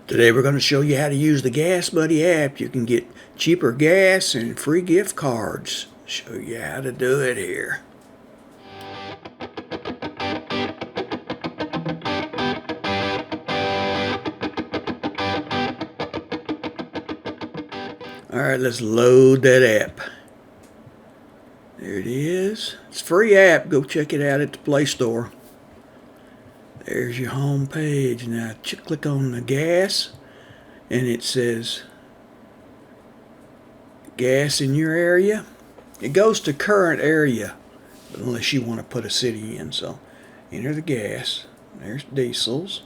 Today we're going to show you how to use the GasBuddy app. You can get cheaper gas and free gift cards. Show you how to do it here. Alright, let's load that app. There it is. It's a free app. Go check it out at the Play Store. There's your home page. Now click on the gas and it says gas in your area. It goes to current area unless you want to put a city in. So enter the gas. There's diesels.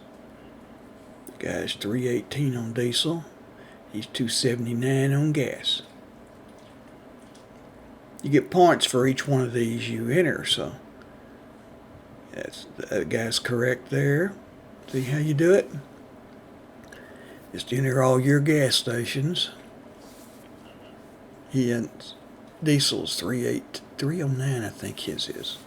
The guy's $3.18 on diesel. He's $2.79 on gas. You get points for each one of these you enter, so that guy's correct there. See how you do it? Just enter all your gas stations. Diesel's $3.09, I think his is.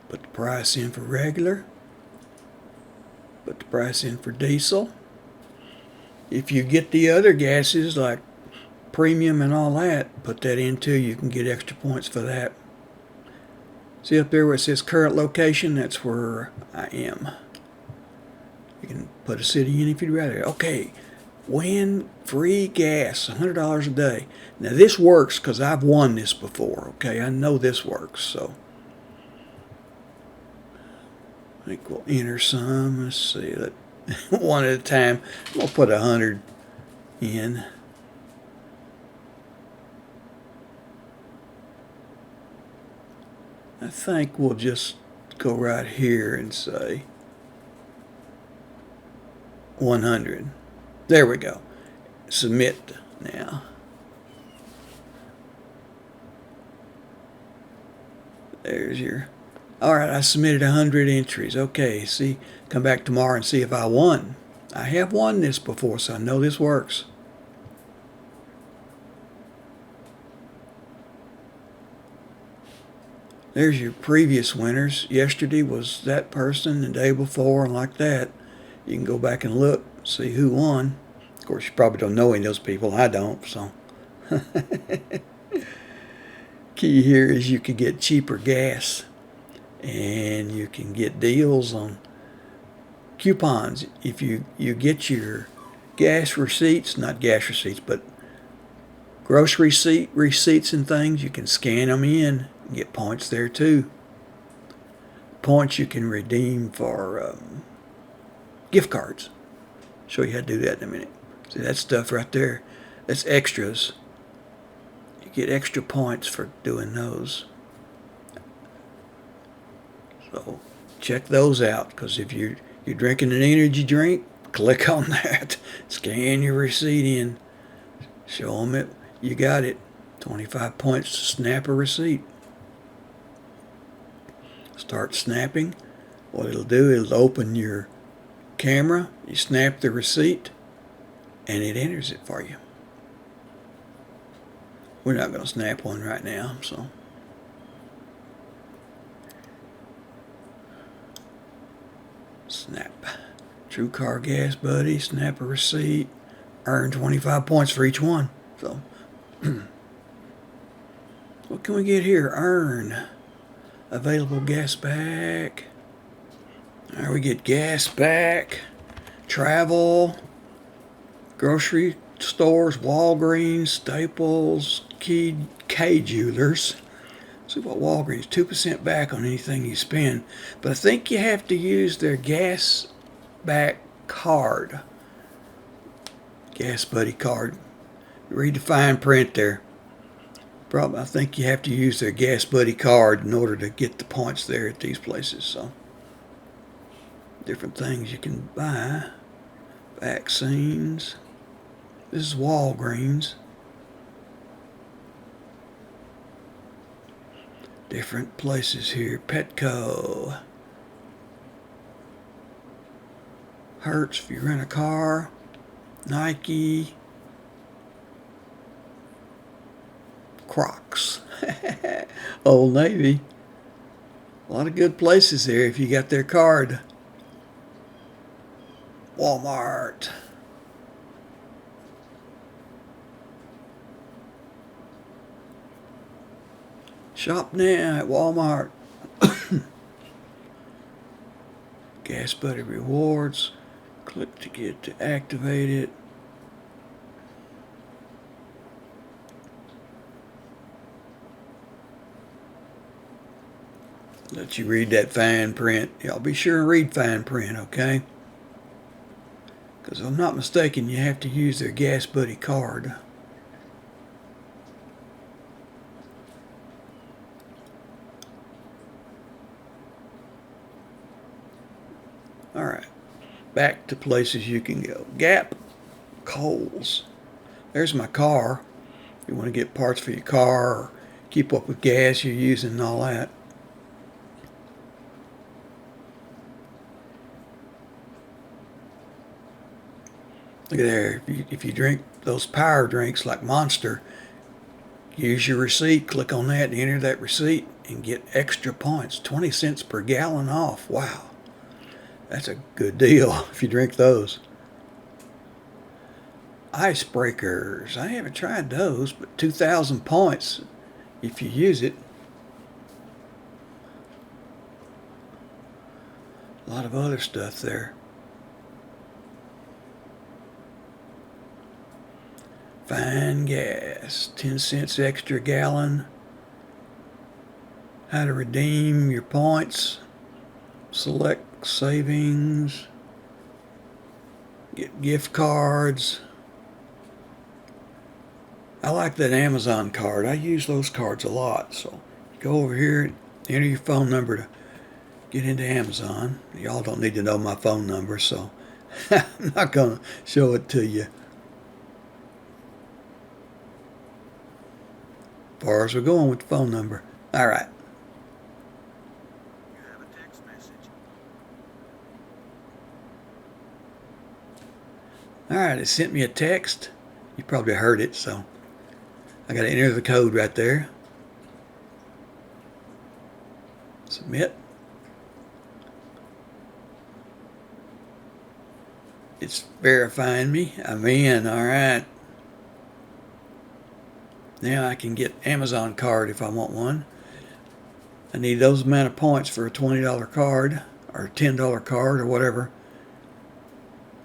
Put the price in for regular. Put the price in for diesel. If you get the other gases like premium and all that, put that in too. You can get extra points for that. See up there where it says current location? That's where I am. You can put a city in if you'd rather. Okay, win free gas, $100 a day. Now this works because I've won this before. Okay, I know this works. So I think we'll enter some. Let's see, one at a time. We'll put 100 in. I think we'll just go right here and say 100. There we go. Submit now. There's your... Alright, I submitted 100 entries. Okay, see, come back tomorrow and see if I won. I have won this before, so I know this works. There's your previous winners. Yesterday was that person, the day before, and like that. You can go back and look, see who won. Of course, you probably don't know any of those people. I don't, so. Key here is you can get cheaper gas. And you can get deals on coupons. If you get your gas receipts, not gas receipts, but grocery receipts and things, you can scan them in and get points there too. Points you can redeem for gift cards. Show you how to do that in a minute. See that stuff right there? That's extras. You get extra points for doing those. So check those out, because if you're drinking an energy drink, click on that. Scan your receipt in. Show them it. You got it. 25 points to snap a receipt. Start snapping. What it'll do is open your camera. You snap the receipt, and it enters it for you. We're not going to snap one right now, so. Snap. TrueCar GasBuddy, snap a receipt, earn 25 points for each one. So, what can we get here? Earn. Available gas back. All right, we get gas back. Travel. Grocery stores, Walgreens, Staples, K Jewelers. See what Walgreens, 2% back on anything you spend. But I think you have to use their gas back card. GasBuddy card. Read the fine print there. Probably, I think you have to use their GasBuddy card in order to get the points there at these places. So, different things you can buy. Vaccines. This is Walgreens. Different places here. Petco. Hertz if you rent a car. Nike. Crocs. Old Navy. A lot of good places there if you got their card. Walmart. Shop now at Walmart. GasBuddy rewards. Click to get to activate it. Let you read that fine print. Y'all be sure and read fine print, okay? Because if I'm not mistaken, you have to use their GasBuddy card. Alright, back to places you can go. Gap, Kohl's. There's my car. You want to get parts for your car or keep up with gas you're using and all that. Look at there. If you drink those power drinks like Monster, use your receipt, click on that and enter that receipt and get extra points. 20 cents per gallon off. Wow. That's a good deal if you drink those. Icebreakers. I haven't tried those, but 2,000 points if you use it. A lot of other stuff there. Fine gas, 10 cents extra gallon. How to redeem your points. Select savings. Get gift cards. I like that Amazon card. I use those cards a lot. So go over here and enter your phone number to get into Amazon. Y'all don't need to know my phone number, so I'm not going to show it to you. As far as we're going with the phone number. All right. You have a text message. All right, it sent me a text. You probably heard it, so I got to enter the code right there. Submit. It's verifying me. I'm in. All right. Now I can get Amazon card if I want one. I need those amount of points for a $20 card or $10 card or whatever.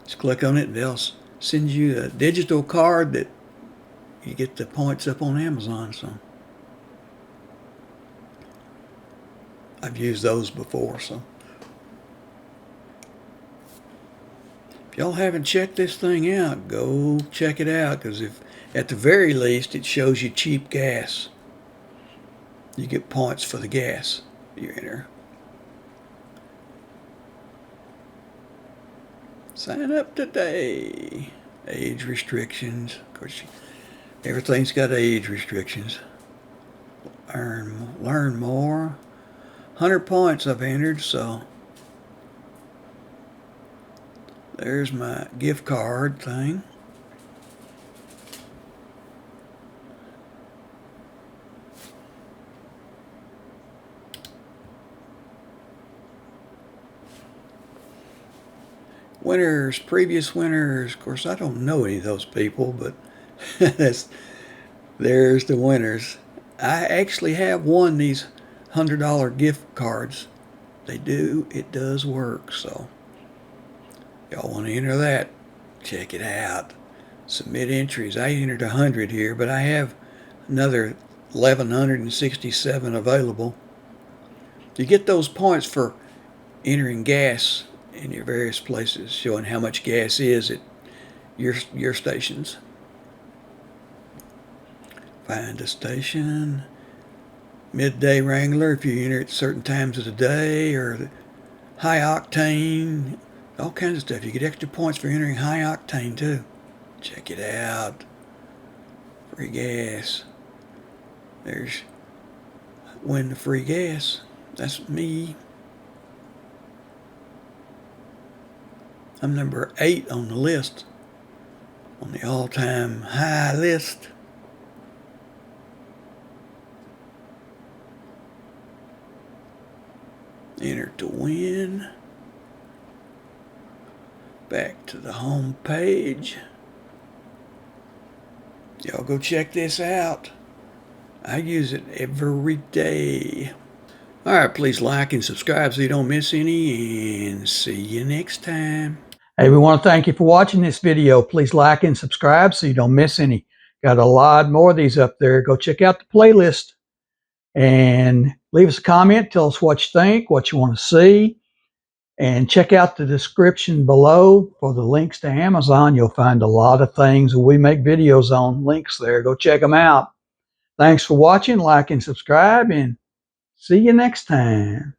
Just click on it and they'll send you a digital card that you get the points up on Amazon. So I've used those before. So if y'all haven't checked this thing out, go check it out, because if at the very least it shows you cheap gas. You get points for the gas you enter. Sign up today. Age restrictions. Of course, everything's got age restrictions. Learn more. 100 points I've entered, so there's my gift card thing. Winners, previous winners. Of course, I don't know any of those people, but there's the winners. I actually have won these $100 gift cards. It does work, so y'all want to enter that, check it out. Submit entries. I entered 100 here, but I have another 1,167 available. You get those points for entering gas in your various places, showing how much gas is at your stations. Find a station. Midday Wrangler if you enter at certain times of the day, or the high octane, all kinds of stuff. You get extra points for entering high octane too. Check it out. Free gas. There's win the free gas. That's me. I'm number 8 on the list, on the all-time high list. Enter to win. Back to the home page. Y'all go check this out. I use it every day. Alright, please like and subscribe so you don't miss any, and see you next time. Hey, we want to thank you for watching this video. Please like and subscribe so you don't miss any. Got a lot more of these up there. Go check out the playlist and leave us a comment. Tell us what you think, what you want to see. And check out the description below for the links to Amazon. You'll find a lot of things that we make videos on. Links there. Go check them out. Thanks for watching. Like and subscribe, and see you next time.